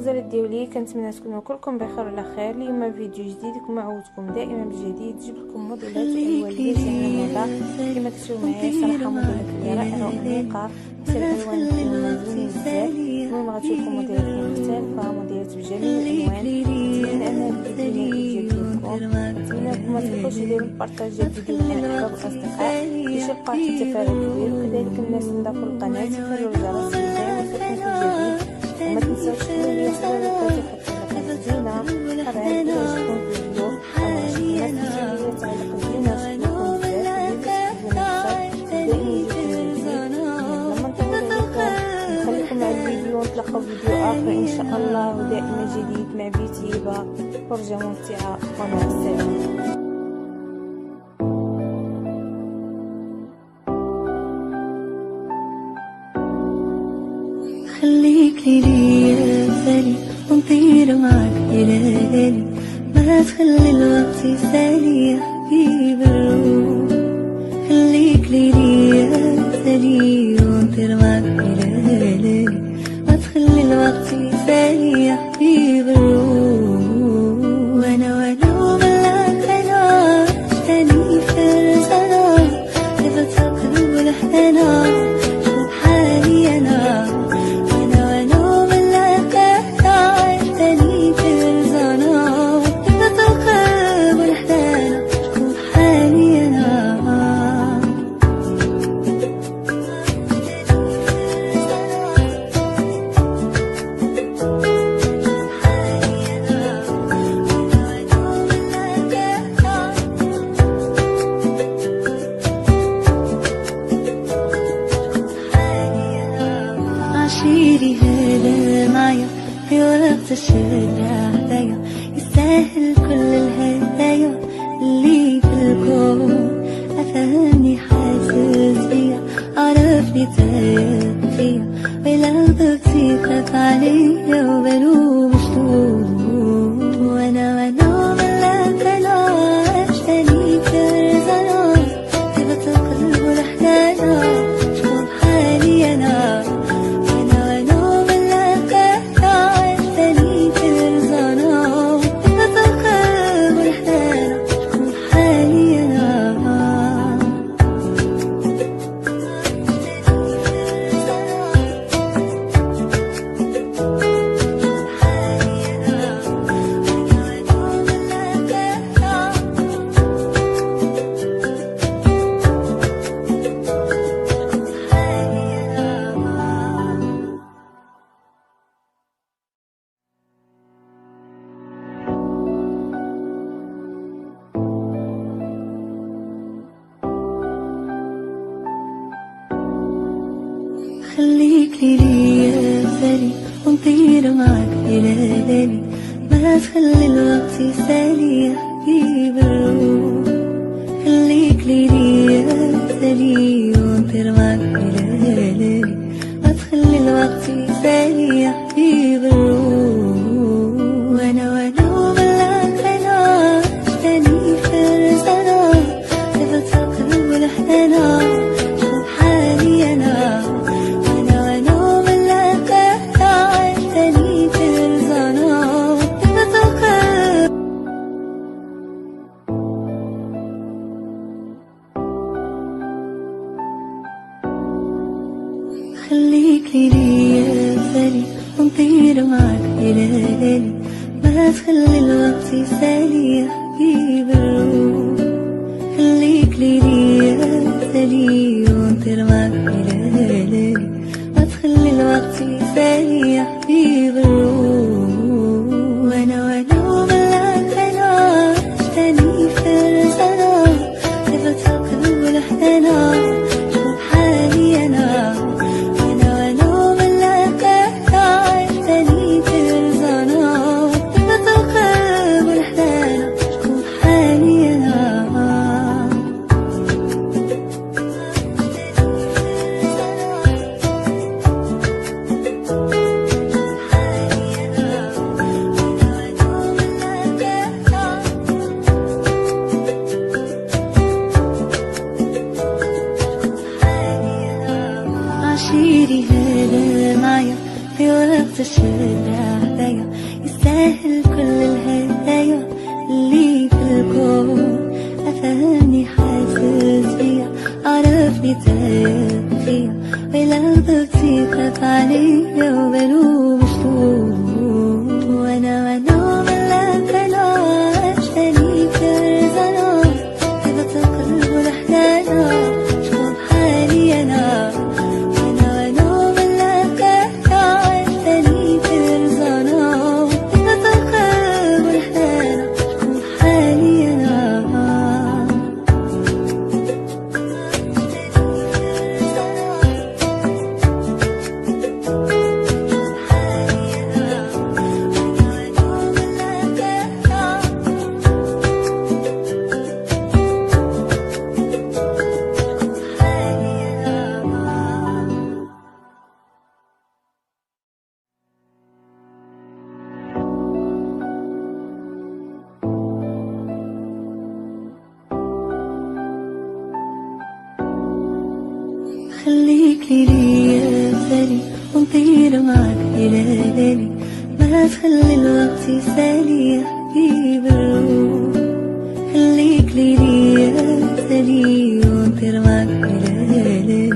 الغزالات ديالي، كنتمنى تكونوا كلكم بخير وعلى خير. اليوم فيديو جديد كما عودتكم دائما بالجديد، جبت لكم موديلات الوان اللي جايين موضه كما كتشوفوا معايا. صراحه موديلات اللي رائعه وانيقه، حتى الالوان ديالهم زوينين بزاف. المهم غتشوفوا موديلات مختلفه، موديلات بجميع الالوان. نتمنى ان الفيديو يعجبكم، نتمنىكم ما تنسوش ديروا البارطاج ديال الفيديو مع الاحباب والاصدقاء باش يبقى حتى تفاعل كبير، وكذلك الناس اللي ضافوا القناه يفعلوا الجرس دائما يوصلكم كل جديد. وما تنساوش تحملوا لي صورة وتحطوا زينة. طبعا إذا عجبكم الفيديو أو تعليق زينة شكركم بزاف. نخليكم مع الفيديو ونتلاقاو فيديو آخر إن شاء الله، ودائما جديد مع بيتي هبة. فرجة ممتعة ومع السلامة. خليك لي يا غالي ونطير معك إلى ليالي، ما تخلي الوقت يسالي يا حبيب الروح. خليك لي يا غالي ونطير معك إلى ليالي، ما تخلي الوقت يسالي يا حبيب الروح. وانا وبلاك انا تاني فرزانة، لفت قلب الحنانة شوف حالي انا. عشيري هذا معايا في وقت الشدة هدايا، يستاهل كل الهدايا اللي في الكون. أفهمني حاسس بيا، عرفني تايب فيا، ولو ضغطي خاف عليا وبلو مشتوق. وانا ملاك انا عشتني كرزانة، هبت القلب والحنانة شوف حالي انا. خليك لي يا غالي ونطير معك إلى ليالي، ما تخلي الوقت يسالي يا حبيب الروح. خليك لي يا غالي ونطير معك إلى ليالي، ما تخلي الوقت يسالي يا حبيب الروح. وانا وبلاك انا تاني فرزانة، لفت القلب والحنانة شوف حالي انا. خليك لي يا غالي ونطير معك إلى ليالي، ما تخلي الوقت يسالي يا حبيب الروح. خليك لي يا غالي ونطير معك إلى ليالي، ما تخلي الوقت يسالي يا حبيب الروح. وانا وبلاك انا تاني فرزانة، لفت القلب والحنانة شوف حالي انا. هدايا يستاهل كل الهدايا اللي في الكون. أفهمني حاسس بيا عرفني تايه فيا ولو ضبطي خاف عليا وبلوم مشتوم. وانا ملاك انا عشتني كرزانا هبط القلب والحنانا شوف حالي انا. وانا ملاك انا عشتني كرزانا هبط القلب والحنانا شوف حالي انا. خليك ليا ثاني ونطير معك إلى ليلي ما تخلي الوقت يسالي يا حبيب الروح. خليك ليا ثاني ونطير معك إلى ليلي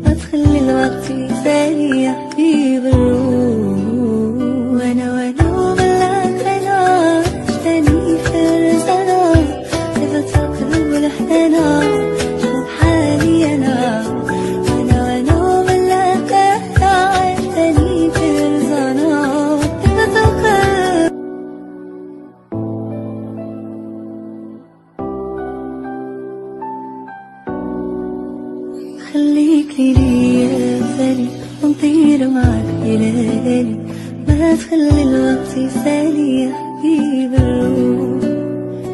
ما تخلي الوقت يسالي يا حبيب الروح. وانا ملاك انا عشتني فرزانا هبط القلب والحنانا شوف حالي انا. خليك ليا ثاني ونطير معك إلى ليلي ما تخلي الوقت يسالي يا حبيب الروح.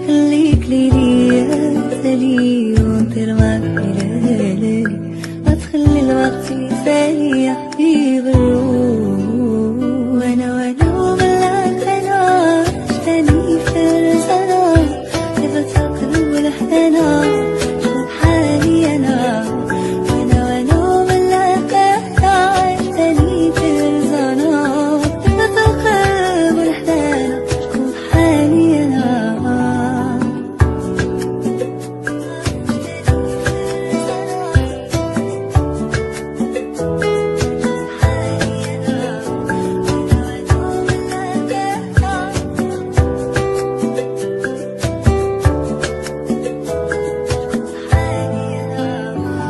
خليك ليا ثاني ونطير معك إلى ليلي ما تخلي الوقت يسالي يا حبيب الروح. وانا ملاك انا عشتني فرزانا هبط القلب والحنانا شوف حالي انا.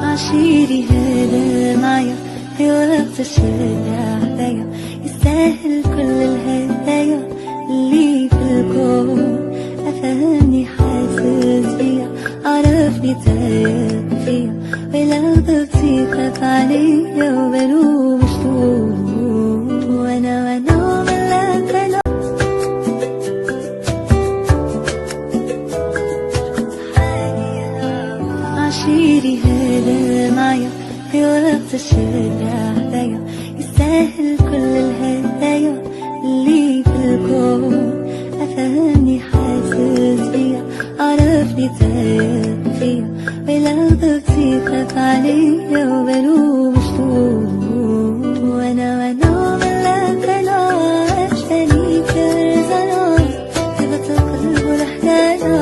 عشيري هذا معايا في وقت الشدة هدايا يستاهل كل الهدايا اللي في الكون. أفهمني حاسس بيا عرفني تايه فيا ولو ضبطي خاف عليا وبلوم مشتوم. وانا ملاك انا عشيري هذا معايا في وقت الشدة هدايا يستاهل كل الهدايا اللي في الكون. أفهمني حاسس بيا عرفني تايه فيا ولو ضبطي خاف عليا وبلوم مشتوم. وانا ملاك انا عشتني كرزانا هبط القلب والحنانا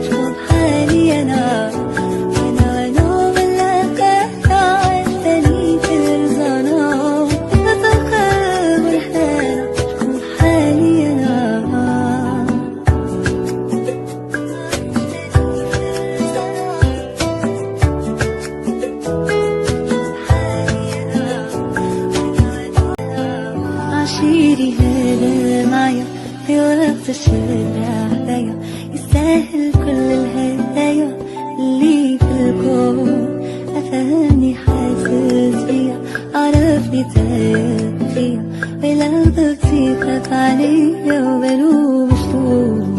شوف حالي انا. عشيري هذا معايا في وقت الشدة هدايا يستاهل كل الهدايا اللي في الكون. أفهمني حاسس بيا عرفني تايه فيا ولو ضبطي خاف عليا وبلوم مشتوم.